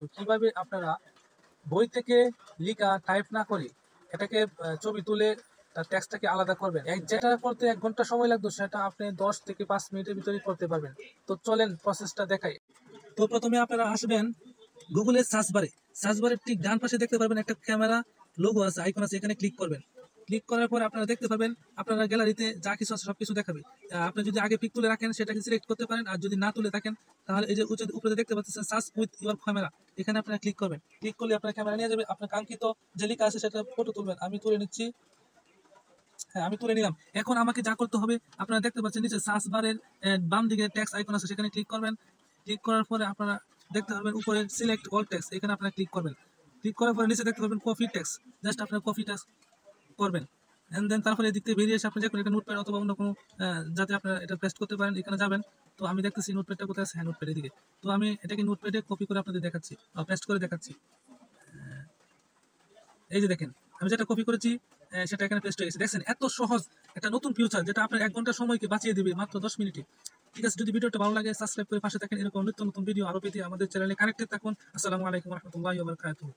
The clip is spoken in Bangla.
কিভাবে আপনারা বই থেকে লিখা টাইপ না করে এটাকে ছবি তুলে তার টেক্সটটাকে আলাদা করবেন। যেটা করতে 1 ঘন্টা সময় লাগতো সেটা আপনি 10 থেকে 5 মিনিটের ভিতরেই করতে পারবেন। তো চলেন প্রসেসটা দেখাই। তো প্রথমে আপনারা আসবেন গুগলের সার্চ বারের ঠিক ডান পাশে দেখতে পারবেন একটা ক্যামেরা লোগো আছে, আইকন আছে, এখানে ক্লিক করবেন। ক্লিক করার পরে আপনারা দেখতে পাবেন আপনারা গ্যালারিতে যা কিছু আছে সবকিছু দেখাবে। আপনি যদি আগে পিক তুলে রাখেন সেটাকে সিলেক্ট করতে পারেন, আর যদি না তুলে থাকেন তাহলে এই যে উপরে দেখতে পাচ্ছেন সার্চ উইথ ইউর ক্যামেরা, এখানে আপনারা ক্লিক করবেন। ক্লিক করলে আপনার ক্যামেরা নিয়ে যাবে, আপনার কাঙ্ক্ষিত যে লেখা আছে সেটা ফটো তুলবেন। আমি তুলে নিচ্ছি। হ্যাঁ, আমি তুলে নিলাম। এখন আমাকে যা করতে হবে, আপনারা দেখতে পাচ্ছেন নিচে সার্চ বারের বাম দিকে টেক্সট আইকন আছে, সেখানে ক্লিক করবেন। ক্লিক করার পরে আপনারা দেখতে পাবেন উপরে সিলেক্ট অল টেক্সট, এখানে আপনারা ক্লিক করবেন। ক্লিক করার পরে নিচে দেখতে পাবেন কপি টেক্সট, জাস্ট আপনারা কপি টেক্সট করবেন। এন্ড দেন তারপরে এদিক থেকে বেরিয়ে এসে আপনি যে কোনো একটা নোটপ্যাড অথবা অন্য কোনো যাতে আপনারা এটা পেস্ট করতে পারেন, এখানে যাবেন। তো আমি দেখতেছি নোটপ্যাডটা কোথায় আছে, হ্যাঁ নোটপ্যাড এদিকে। তো আমি এটাকে নোটপ্যাডে কপি করে আপনাদের দেখাচ্ছি, পেস্ট করে দেখাচ্ছি। এই যে দেখেন, আমি যেটা কপি করেছি সেটা এখানে পেস্ট হয়ে গেছে। দেখছেন এত সহজ একটা নতুন ফিউচার, যেটা আপনার 1 ঘন্টা সময়কে বাঁচিয়ে দিবে মাত্র 10 মিনিটে। ঠিক আছে, যদি ভিডিওটা ভালো লাগে সাবস্ক্রাইব করে পাশে থাকেন, এরকম নিত্য নতুন ভিডিও আরো পেতে আমাদের চ্যানেলে কানেক্টেড থাকুন। আসসালামু আলাইকুম রহমতুল্লাহি ওয়া বারাকাতুহু।